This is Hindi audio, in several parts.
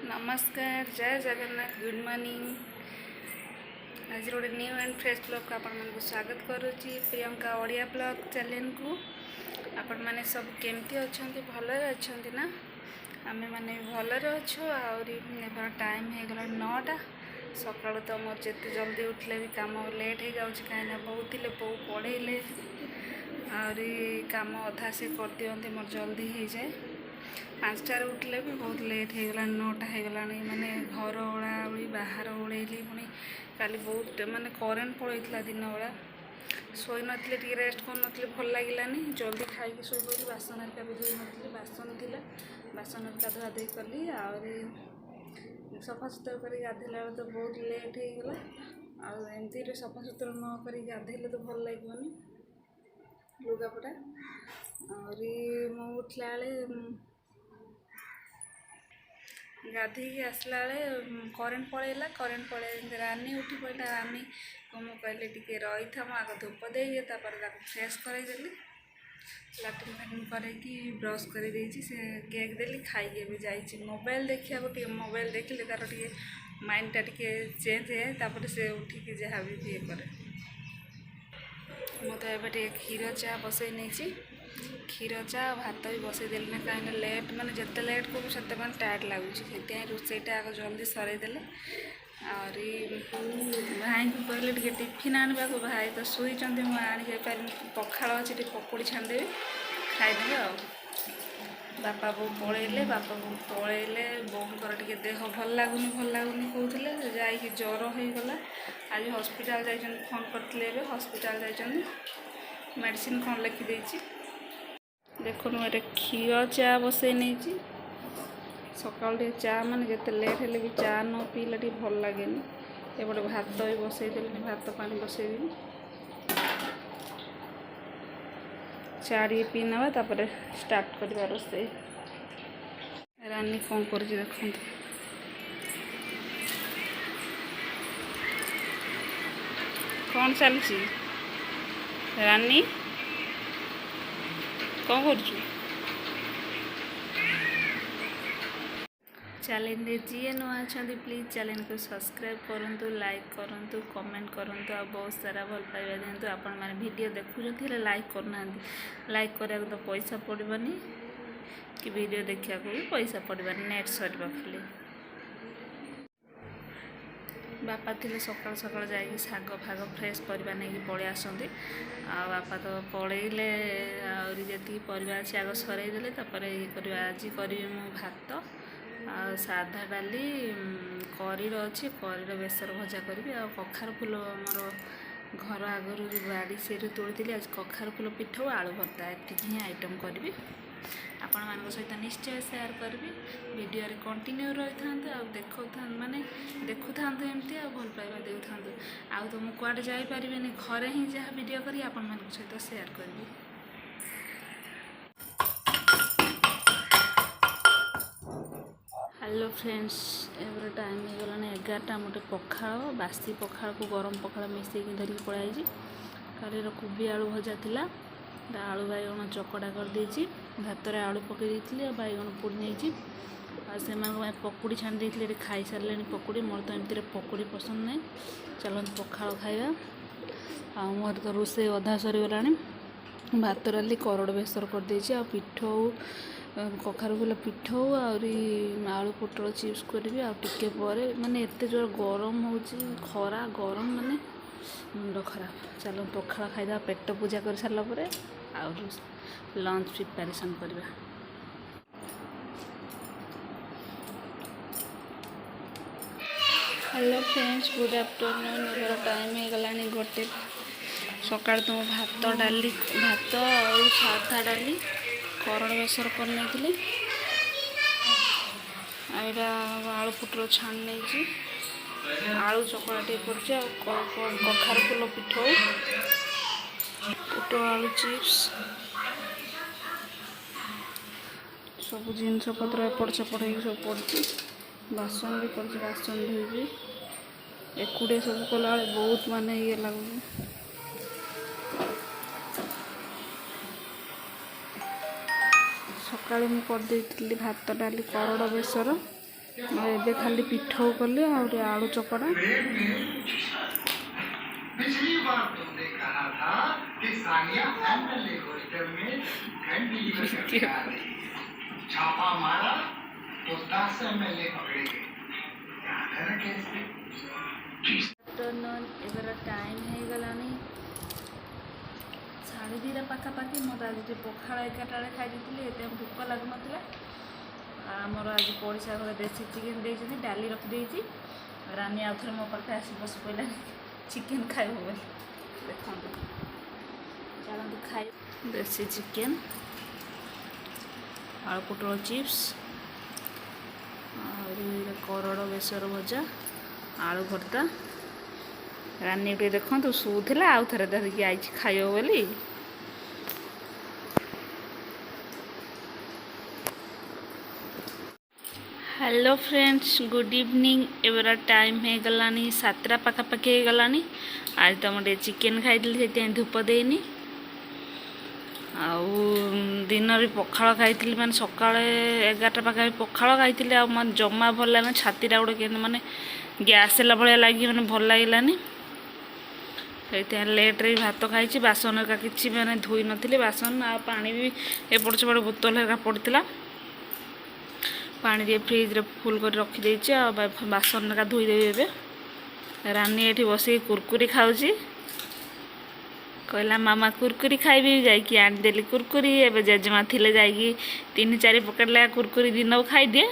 नमस्कार जय जगन्नाथ गुड मॉर्निंग। आज गोटे न्यू एंड फ्रेश ब्लॉग को आपण मानक स्वागत करुच्ची प्रियंका ओडिया ब्लॉग चैनल को। आपण माने सब केमती अच्छे भलरे अच्छे ना? आमे माने भलरे अच्छु। आउरी टाइम हो गला 9टा सकाळु। तो मोर जिते जल्दी उठले भी काम लेट हो जाऊँ कहीं बहुत बो पढ़ेले आउरी काम अधा से कर दिखते मोर जल्दी हो जाए। 5टार उठले भी बहुत लेट हो गला 9टा हो गला। माने घर ओळाओळी बाहर ओळेली पुणी काली बहुत माने करेन्ट पड़ता दिन बेला शोई नथले टी रेस्ट कर नथले भल लागिलानी जल्दी खाई शोई पड़ी। बासन हरिका भी धोई नथले बासन थिला बासन हरिका धुआ धोई कली आउरी सफा सुतरा कर गाधेला तो बहुत लेट हो गला। आमती सफा सुतरा न कर गाधेले तो भल लगे लुगापटा। आउरी मु उठला गाधी आसला करेन्ट पड़ेगा। करेन्ट पड़े रानी उठी पड़ा। रानी को मुझे कहले टी रही था आग धूप दे फ्रेश करदेली लाट्रिन फाट्रिन करके ब्रश कर से केक देली खाई भी जाइए मोबाइल देखा टे मोबाइल देखले तार टे माइंडटा टे चेंज है से उठिक जहाँ भी ये करे। मुझे ये क्षीर चा बसई नहीं क्षीर चा भात भी बसई देली ना कहीं लेट माने जिते लेट करूँ से टायर्ड लगुच से रोसईटा आग जल्दी सरईदे। और भाई को कहले टे टिफिन आने को भाई तो शुई मुझे पखाड़ अच्छे पकोड़ी छाणदेवी खाईदे। बापा बो पलैले बापा बो पलैले बोर टे देह भल लगुनि कहते जा ज्वर हो गला। आज हॉस्पिटल जाइए फोन करते हॉस्पिटल जाइए मेडिसिन कौन लिखिदे। देखो ये क्षीर चा बसई नहीं सका चा माने जिते लेट हेले भी चा न पीले टे भल लगे। एपटे भात भी बसई देली भात पानी बसईदेवी चा टे पी ना स्टार्ट करवा रोसई। रानी कौन कर देखते कौन चलची रानी कौन कर चैनल जी नुआ अच्छा प्लीज चैनल को सब्सक्राइब करूँ लाइक करूँ कमेंट करूँ आ बहुत सारा भल पाइबा दिंतु। आपण मैंने वीडियो देखुं लाइक करना लाइक करा तो पैसा पड़वानी कि वीडियो देखा भी पैसा पड़वानी नेट सरवा खाली। बापा थे सका सका जा शाग फाग फ्रेश परिवा नहीं पलि आसती बापा तो पलैले जी परिवा अच्छे आग सरईदे ये करवा आज करी मु भात आ साधा डाली करीर अच्छी करीर बेसर भजा करी आ कखार फुल मोर घर आगर बाड़ी से तोड़ी आज कखार फुल पिठ आलू भर्ता एति ही आइटम करी आपण मान सहित निश्चय शेयर करी वीडियो रे कंटिन्यू रही था देखो माने देखु था एमती आ भल पाइबा देउ था आ तो मुझे कुआडे जाई परिबेनी घरे ही जहाँ वीडियो करी आपण मान सहित शेयर करी। हेलो फ्रेंड्स एवरे टाइम हो गला 11टा मोटे पखाड़ बासी पखाड़ को गरम पखाड़ मिसेक धरिक पड़ाई कालीर कोबी आलू भजा थिला आलू बैगण चकड़ा कर देछि भात रे आलू पकई देथिले बैगण पोड़ी नहीं से पकुड़ी छाणी देथिले खाई सारे पकुड़ी मोर तो एमती पकुड़ी पसंद नहीं चलते पखाड़ खाइबा। आ मोर तो रोसे अधा सरीगला भात डाली करड़ बेसर कर देछि आ पिठौ कखार फुल पिठौ आउरी आलू पोटल चिप्स करी आ टिके पर माने एते जोर गरम हो खरा गरम माने मुंड खराब। चलो पखाड़ खाइदा पेट पूजा कर सारा पर लंच प्रिपरेशन करवा। हेलो फ्रेंड्स गुड आफ्टरनून एबार टाइम हो गला गोटे सकाळ तो भात डाली भात और साधा डाली करड़ बेसर कर नहीं आलू पुटर छाण नहीं आलू चकड़ा टे कर कखार फुल पिठौ पोटल आलू चिप्स सब जिनस पत्र एपट सेपट हो सब पड़ी बासन भी पड़ी बासन धोबी एकुड़े सब कला बहुत माने ये लगुच। सकाळु मु कर देइतिली भात डाली करड़ बेसर ଏବେ ଖାଲି ପିଠଉ କଲି ଆଉ ଆଳୁ ଚକଡ଼ା। पिछली बार तुमने कहा था कि सानिया एमएलए होस्टल में घंटी लेकर के आ रही है। छापा मारा तो 10 एमएलए पकड़े गए। याद है ना कैसे? आफ्टरनून एबार टाइम हो गलानी 2:30 पाखापाखि मत आज पखाड़ 11टा बेले खाई एत भोक लगुना। आमर आज पड़ोसा घर देसी चिकेन देती डाली रखिदे रानी आउ थे मो पाखे आस बस पड़ा चिकेन खाइब बोली देखो चलते खाई देसी चिकेन आलू पोटल चिप्स करड़ बेसर भजा आलू भर्ता। रानी टे देखो शुला आउ थे धरिकी आई खाइब बोली। Hello friends good evening. एबार टाइम हो गलानी 7टा पाखापाखि हो गलानी। आज तो मुझे चिकेन खाई से धूप देनी आउ दिन भी पखाड़ खाई माने सका 11टा पाखा पखाड़ खाई आ जमा भल लगे छातीटा गोटे माने गैस है भाया लगी मैंने भल लगलानी। लेट्रे भात खाई बासन का किसी मैंने धोई नी बासन आ पानी भी एपट सेपट बोतल हेका पड़ता पानी फ्रिज रे फुल कर रखी बासन का धोईदेवी। ए रानी ये बस कुरकुरी खाऊँ कहला मामा कुरकुरी खाइबी जाकि आनीदेली कुरकुरी। एवं जेजेमा थी जा 3-4 पकेट लगा कुरकुरी दिन खाई दिए।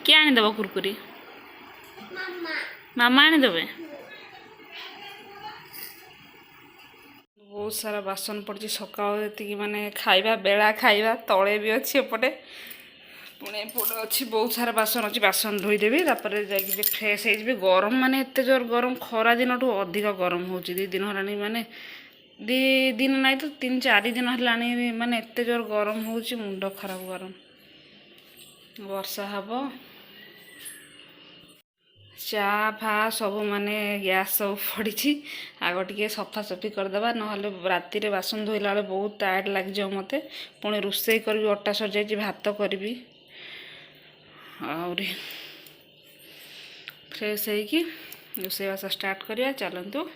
किए आनीदेव कुरकुरी? मामा आनीदेवे। बहुत सारा बासन पड़ी सका माने खाइबा बेला खाइबा तले भी अच्छी एपटे पुणे एपटे अच्छी बहुत सारा बासन अच्छी बासन धोईदेवी जाकि फ्रेश हो गरम माने एत जोर गरम खरा दिन अधिक गरम हो 2 दिन है माने 2 दिन नहीं तो 3-4 दिन है माने एत जोर गरम हो मुंड खराब गरम वर्षा हम चा फा सब माने गैस सब पड़ी आग टे सफासफी करदे ना राति बासन धोला बेले बहुत टायर्ड लग जाओ मत पुणी रोषे करी अटा सर जा भात करी आउरी फ्रेश होगी रोषेबास स्टार्ट करिया चलतु।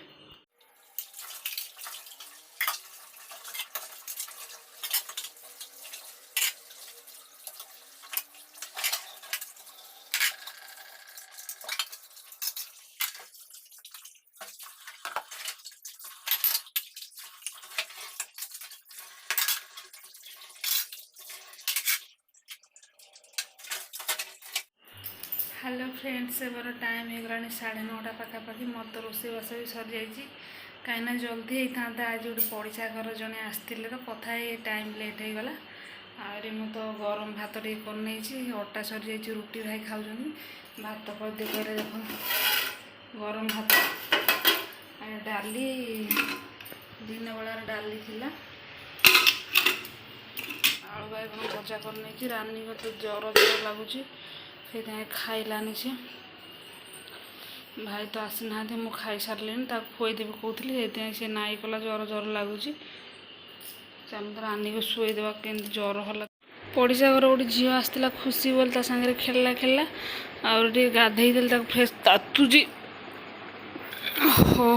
हेलो फ्रेंड्स एबार टाइम हो गला 9:30 पाखापाखि मत रोषेबास भी सरी जाइए कहीं जल्दी होता आज गोटे पड़ोसा घर जड़े आसते तो कथा टाइम लेट हो गला। आरे मु तो गरम भात टे कर अटा सरी जा रुटी भाई खाऊँ भात करदे कहले देख गरम भात डाली दिन बेला डाली थिला आलू बैगन भजा कर रानी को तो जर जर लगुच से खाइलानी से भाई तो आसी ना मु खाई सारे खुएदेवी कहती से नाई कला जर जर लगुच चल रानी को शुईदेवा के जर हला। पड़ोसा घर गोटे झील आसला खुशी बोल सांगे खेलला खेलला और गाधे देली फ्रेश तातुजी हो।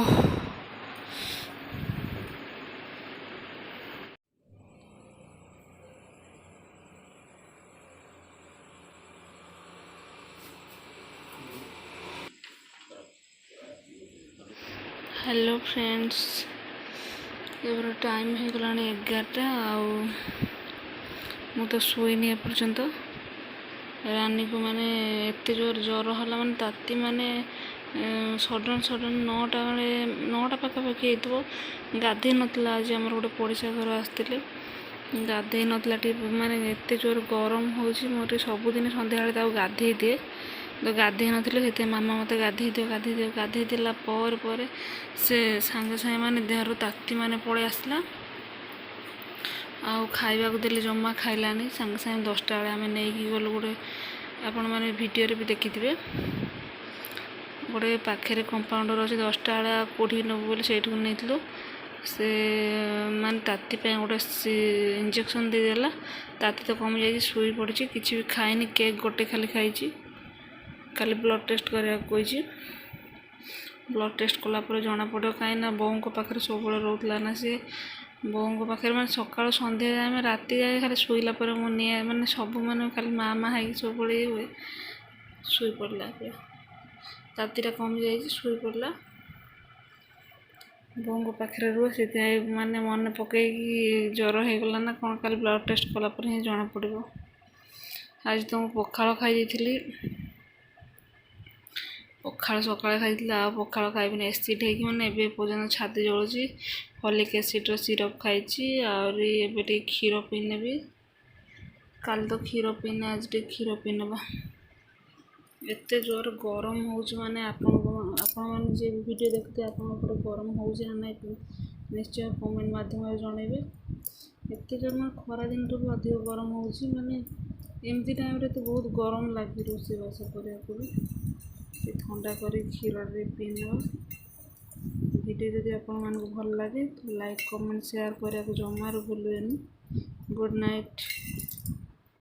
हेलो फ्रेंड्स एबार टाइम हो गला 11टा मु तो शुईनी एपर्यंत रानी को माने एत जोर जर है माने ताती माने सडन 9टा पाखापाखि हो गाधे नाला आज आम गोटे पड़ोसा घर आसते गाधे नाला माने एत जोर गरम हो मोर सबुदिन सन्ध्या गाधे दिए तो गाधे नी मामा मत गाधे देला पर से सांगे सांगे माने देहर ताती माने पड़े आसला आउ खाइबा को देली जमा खाइलानी सांगे सांगे 10टा बेले आम नहीं गलु गोटे आपण मैंने वीडियो भी देखिथे गोटे पाखे कंपाउंडर अच्छे 10टा बेले कौटी नबू बोले से नहीं से मान ताती गोटे इंजेक्शन देदेला ताती तो कमी जाए शुई पड़ी किसी भी खाइनी केक गोटे खाली खाई काली ब्लड टेस्ट करा कही ब्लड टेस्ट कलापर जना पड़ो कहीं बों पाखे सब रोला ना सी बों पाखे मैं सका सन्ध्या जाए राति जाए खाली शोला मुझे मैंने सब मैंने खाली माँ है सब हुए शुई पड़ा तातीटा कमी जाए शुई पड़ा बों पाखे रुह से माने मन पकई ज्वर होगला ना कौन काली ब्लड टेस्ट कलापर ही जना पड़ो। आज तो पखाड़ खाई पखाड़ सका खाई आ पखाड़ खाइबी एसिड हो मैंने एपर्तंत छाती जलुची फॉलिक एसिड सिरप खाई आटे क्षीर पीने काल तो क्षीर पीने आज क्षीर पीने एत जोर गरम हो माने आपण जे वीडियो देखते आप गरम हो ना निश्चय कमेंट मध्यम जनइबे एत जोर मैं खरा दिन भी अधिक गरम हो माने एमती टाइम रे तो बहुत गरम लगे रोषेबास करने भी ठंडा कर क्षीर पी ना वीडियो जदि आपण भल लगे तो लाइक कमेंट शेयर करने को जमार भूलुनि। Good night.